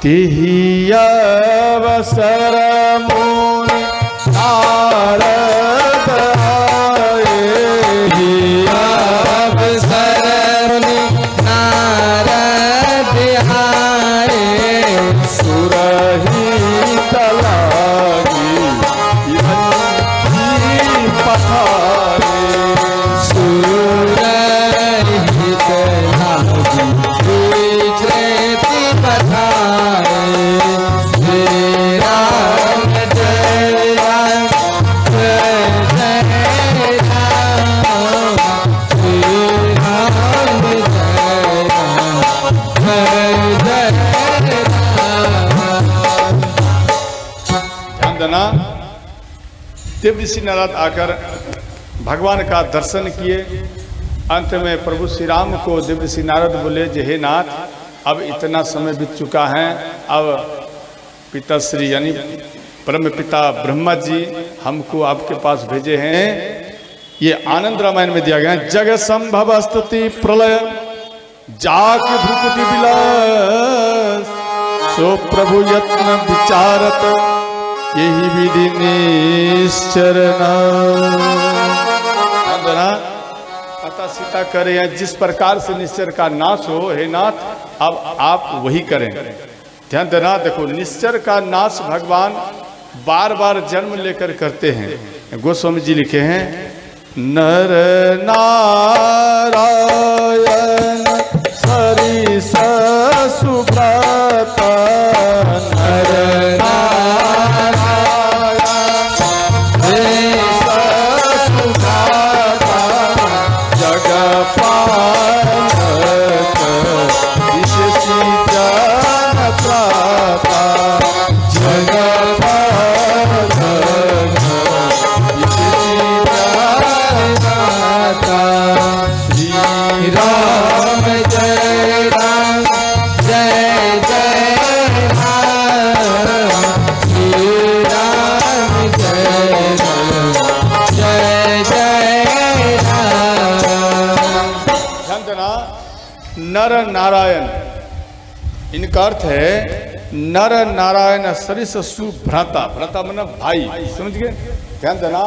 तिहि अवसर मुनि नारद आए, अवसर मुनि नारद आए, सुरहित लागी पठारे, सुरहित लागी पठारे। श्री राम जय राम जय जय राम, श्री राम जय राम जय जय राम। ध्यान देना। दिव्य ऋषि नारद आकर भगवान का दर्शन किए। अंत में प्रभु श्री राम को दिव्य ऋषि नारद बोले, जे हे नाथ, अब इतना समय बीत चुका है, अब पिताश्री यानी परम पिता ब्रह्मा जी हमको आपके पास भेजे हैं। ये आनंद रामायण में दिया गया है। जग संभव स्तुति प्रलय जाक भ्रुकुटि विलास, सो प्रभु यत्न विचारत यही विधि निश्चरण। माता सीता करे हैं जिस प्रकार से निश्चर का नाश हो, हे नाथ अब आप वही करें। ध्यान देना। देखो, निश्चर का नाश भगवान बार बार जन्म लेकर करते हैं। गोस्वामी जी लिखे हैं, नर नारायण सरिस सुब्रत, नर नर नारायण, इनका अर्थ है नर नारायण सरिस सुभ्राता। भ्राता मतलब भाई, समझ गए। ध्यान देना।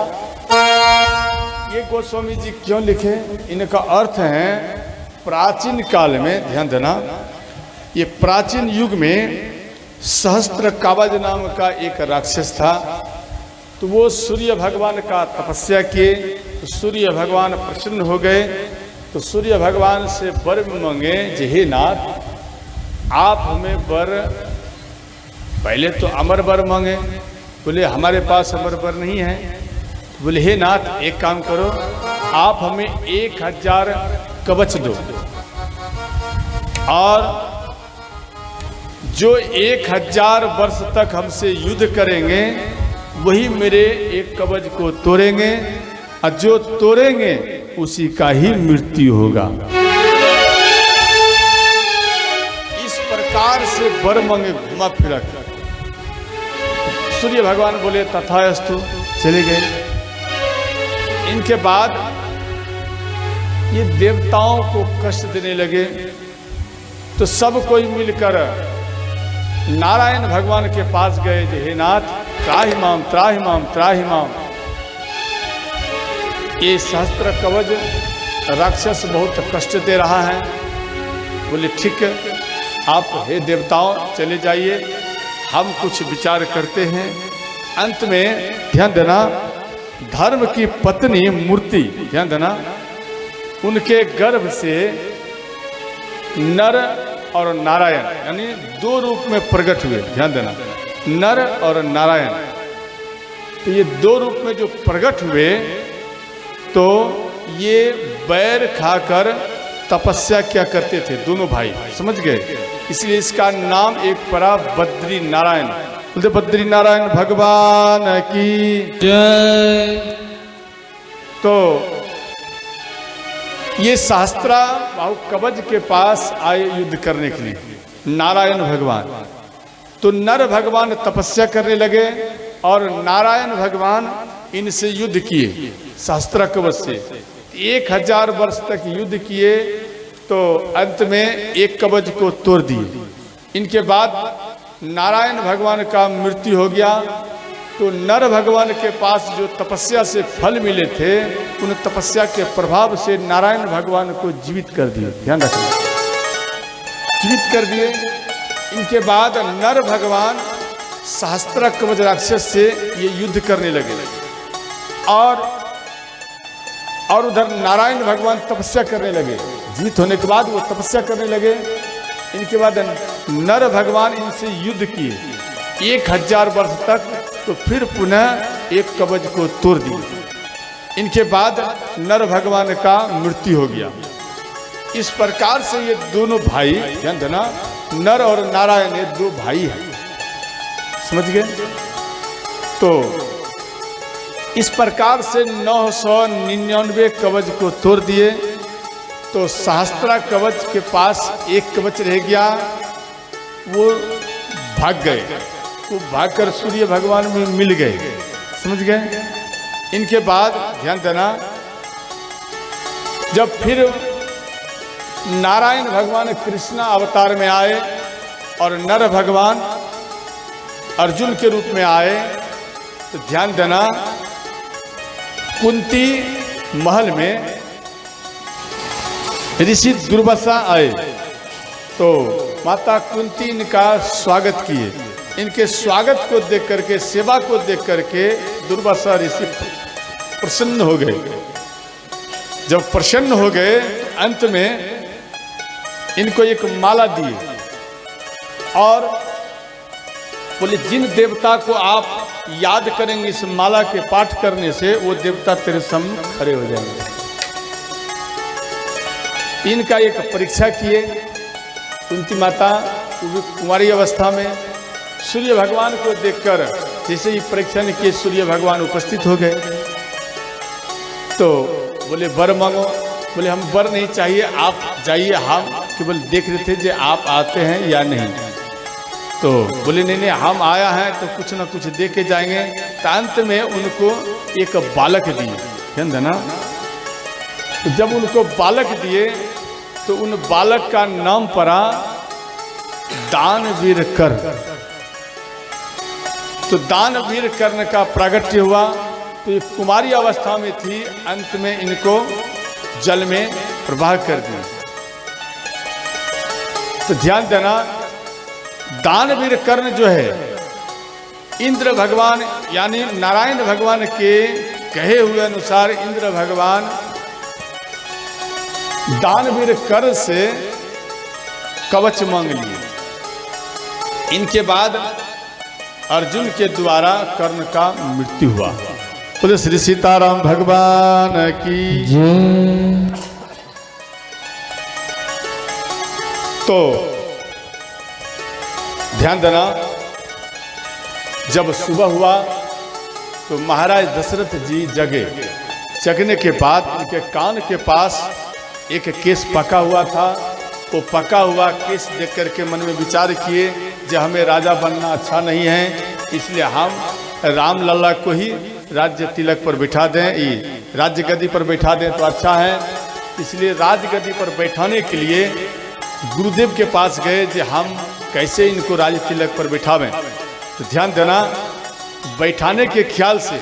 ये गोस्वामी जी क्यों लिखे, इनका अर्थ है प्राचीन काल में, ध्यान देना, ये प्राचीन युग में सहस्त्र कावज नाम का एक राक्षस था। तो वो सूर्य भगवान का तपस्या किए, तो सूर्य भगवान प्रसन्न हो गए। तो सूर्य भगवान से वर मांगे, जे हे नाथ आप हमें वर, पहले तो अमर वर मांगे। बोले हमारे पास अमर वर नहीं है। बोले हे नाथ एक काम करो, आप हमें 1000 कवच दो, और जो 1000 वर्ष तक हमसे युद्ध करेंगे वही मेरे एक कवच को तोड़ेंगे, और जो तोड़ेंगे उसी का ही मृत्यु होगा। इस प्रकार से वर मांगे घुमा फिरा कर। सूर्य भगवान बोले तथास्तु, चले गए। इनके बाद ये देवताओं को कष्ट देने लगे। तो सब कोई मिलकर नारायण भगवान के पास गए, हे नाथ त्राहि माम त्राहि माम त्राहि माम। ये सहस्त्र कवच राक्षस बहुत कष्ट दे रहा है। बोले ठीक है, आप हे देवताओं चले जाइए, हम कुछ विचार करते हैं। अंत में ध्यान देना, धर्म की पत्नी मूर्ति, ध्यान देना, उनके गर्भ से नर और नारायण यानी 2 रूप में प्रकट हुए। ध्यान देना, नर और नारायण। तो ये 2 रूप में जो प्रकट हुए, तो ये बैर खाकर तपस्या क्या करते थे दोनों भाई, समझ गए। इसलिए इसका नाम एक पड़ा बद्री नारायण। बोलते बद्री नारायण भगवान की जय। तो ये शास्त्रा बाहु कवच के पास आए युद्ध करने के लिए, नारायण भगवान। तो नर भगवान तपस्या करने लगे और नारायण भगवान इनसे युद्ध किए शास्त्रा कवच से। 1000 वर्ष तक युद्ध किए, तो अंत में एक कवच को तोड़ दिए। इनके बाद नारायण भगवान का मृत्यु हो गया तो नर भगवान के पास जो तपस्या से फल मिले थे उन तपस्या के प्रभाव से नारायण भगवान को जीवित कर दिए। ध्यान रखना, जीवित कर दिए। इनके बाद नर भगवान सहस्त्र कवच राक्षस से ये युद्ध करने लगे और उधर नारायण भगवान तपस्या करने लगे। जीवित होने के बाद वो तपस्या करने लगे। इनके बाद नर भगवान इनसे युद्ध किए 1000 वर्ष तक, तो फिर पुनः एक कवच को तोड़ दिए। इनके बाद नर भगवान का मृत्यु हो गया। इस प्रकार से ये दोनों भाई, ध्यान देना, नर और नारायण ये दो भाई हैं, समझ गए। तो इस प्रकार से 999 कवच को तोड़ दिए। तो सहस्त्रा कवच के पास एक कवच रह गया, वो भाग गए। वो भागकर सूर्य भगवान में मिल गए, समझ गए। इनके बाद ध्यान देना, जब फिर नारायण भगवान कृष्णा अवतार में आए और नर भगवान अर्जुन के रूप में आए, तो ध्यान देना, कुंती महल में ऋषि दुर्वासा आए तो माता कुंती इनका स्वागत किए। इनके स्वागत को देख करके, सेवा को देख करके दुर्वासा ऋषि प्रसन्न हो गए। जब प्रसन्न हो गए, अंत में इनको एक माला दिए और बोले, जिन देवता को आप याद करेंगे इस माला के पाठ करने से, वो देवता तेरे सामने खड़े हो जाएंगे। इनका एक परीक्षा किए कुंती माता, वो भी कुंवारी अवस्था में। सूर्य भगवान को देखकर जैसे ही परीक्षा ने किए, सूर्य भगवान उपस्थित हो गए। तो बोले, वर मांगो। बोले, हम वर नहीं चाहिए, आप जाइए, हम केवल देख रहे थे जो आप आते हैं या नहीं। तो बोले, नहीं, हम आया हैं तो कुछ ना कुछ दे के जाएंगे। तो अंत में उनको एक बालक दिए, ध्यान देना। तो जब उनको बालक दिए तो उन बालक का नाम पड़ा दानवीर कर्ण। तो दानवीर कर्ण का प्रागट्य हुआ। तो ये कुमारी अवस्था में थी, अंत में इनको जल में प्रवाह कर दिया। तो ध्यान देना, दानवीर कर्ण जो है, इंद्र भगवान यानी नारायण भगवान के कहे हुए अनुसार इंद्र भगवान दानवीर कर्ण से कवच मांग लिए। इनके बाद अर्जुन के द्वारा कर्ण का मृत्यु हुआ। बोले श्री सीताराम भगवान की जय। तो ध्यान देना, जब सुबह हुआ तो महाराज दशरथ जी जगे। जगने के बाद उनके कान के पास एक केस पका हुआ था। वो पका हुआ केस देख करके मन में विचार किए, जो हमें राजा बनना अच्छा नहीं है, इसलिए हम राम लल्ला को ही राज्य तिलक पर बिठा दें, राज्य गद्दी पर बैठा दें तो अच्छा है। इसलिए राज गद्दी पर बैठाने के लिए गुरुदेव के पास गए, जो हम कैसे इनको राज तिलक पर बिठावें। तो ध्यान देना, बैठाने के ख्याल से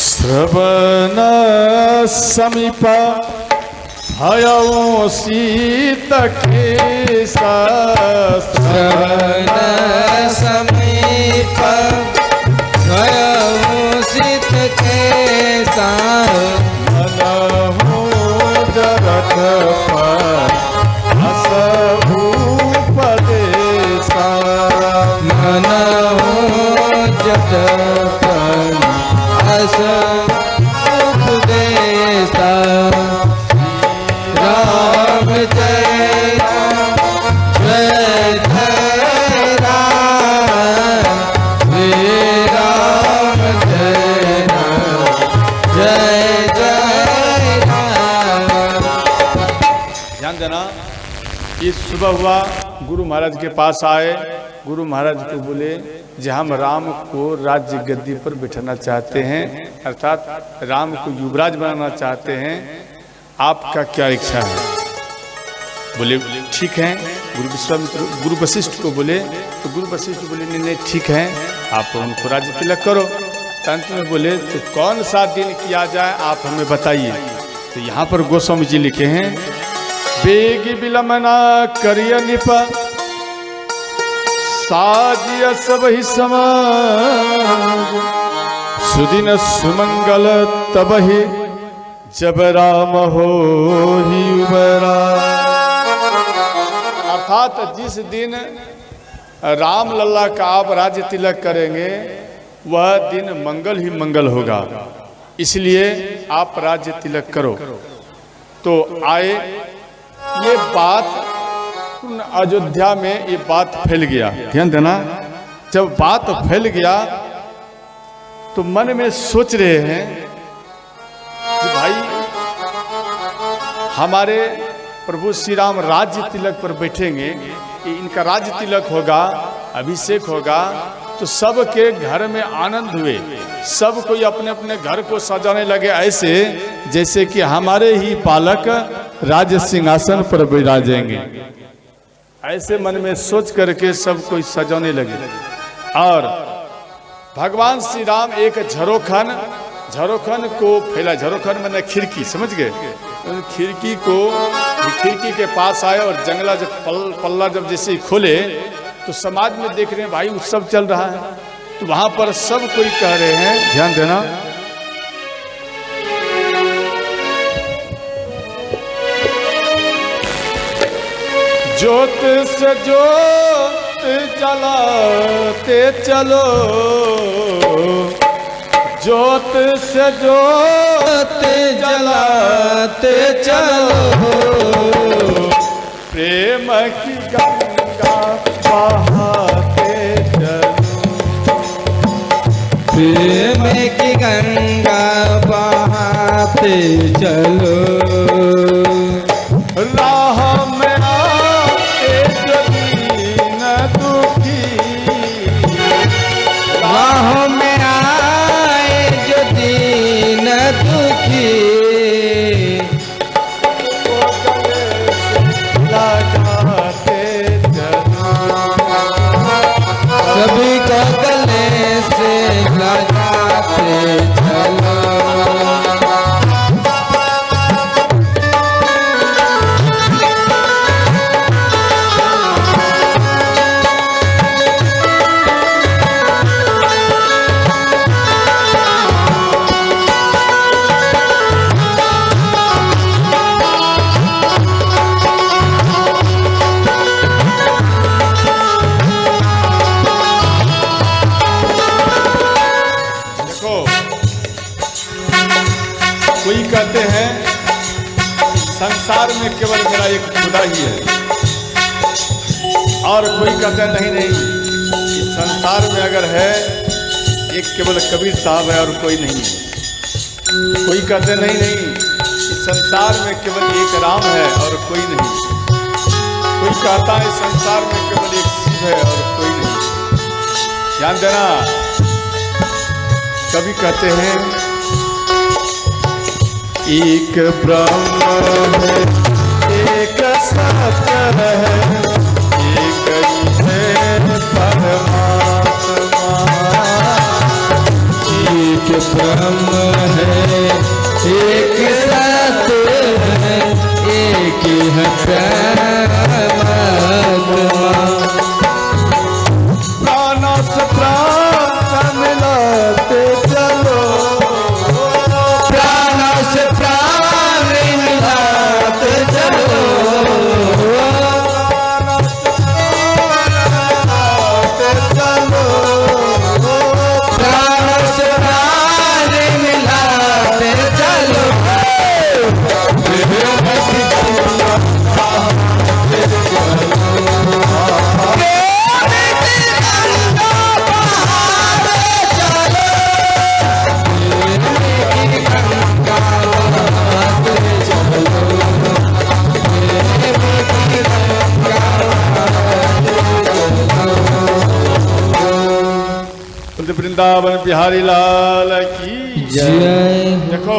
श्रवण समीप भयौ सीत के श्रवण समीप भयौ सीत के मनहु जरत पर हस भूपदेशा। मनहु जरत पर हस उपदेशा। राम जय राम, जय जय राम, श्री राम जय राम, जय जय राम। ध्यान देना, ये सुबह हुआ, गुरु महाराज के पास आए। गुरु महाराज को बोले, जो हम राम को राज्य गद्दी पर बिठाना चाहते हैं, अर्थात राम को युवराज बनाना चाहते हैं, आपका क्या इच्छा है। बोले ठीक है। गुरु वशिष्ठ को बोले, तो गुरु वशिष्ठ बोले नहीं नहीं ठीक है, आप उनको राज्य तिलक करो। तो अंत में बोले तो कौन सा दिन किया जाए आप हमें बताइए। तो यहाँ पर गोस्वामी जी लिखे हैं, बेगी विलमना करिय निप साजिय सब ही समाज, सुदिन सुमंगल तब ही जब राम हो ही उबरा। अर्थात जिस दिन राम लल्ला का आप राज्य तिलक करेंगे वह दिन मंगल ही मंगल होगा, इसलिए आप राज्य तिलक करो। तो आए, ये बात अयोध्या में ये बात फैल गया। ध्यान देना, जब बात फैल गया तो मन में सोच रहे हैं कि भाई हमारे प्रभु श्री राम राज्य तिलक पर बैठेंगे, इनका राज्य तिलक होगा, अभिषेक होगा, तो सबके घर में आनंद हुए, सब कोई अपने अपने घर को सजाने लगे ऐसे जैसे कि हमारे ही बालक राज सिंहासन पर विराजेंगे। ऐसे मन में सोच करके सब कोई सजाने लगे। और भगवान श्री राम एक झरोखन को फैला, झरोखन मैंने खिड़की, समझ गए, खिड़की के पास आए और जंगला जब पल्ला जब जैसे ही खोले तो समाज में देख रहे हैं भाई उत्सव चल रहा है। तो वहां पर सब कोई कह रहे हैं, ध्यान देना, ज्योत से ज्योत जलाते चलो, ज्योत से ज्योत जलाते चलो, प्रेम की गंगा बहाते चलो, प्रेम की गंगा बहाते चलो, राह में आए जो दीन दुखी, राह में आए जो दीन दुखी, सभी को गले से लगाते चलो। कोई कहते हैं संसार में केवल मेरा एक खुदा ही है, और कोई कहते हैं नहीं नहीं, इस संसार में अगर है एक केवल कबीर साहब है और कोई नहीं है। कोई कहते नहीं नहीं, इस संसार में केवल एक राम है और कोई नहीं। कोई कहता है इस संसार में केवल एक शिव है और कोई नहीं। ध्यान देना, कभी कहते हैं एक ब्रह्म है, एक सत्य है, एक ही है परमात्मा, एक ब्रह्म है, एक सत्य है, एक है परमात्मा, प्राण से प्राण मिलाते चलो, वृंदावन बिहारी लाल की जय। देखो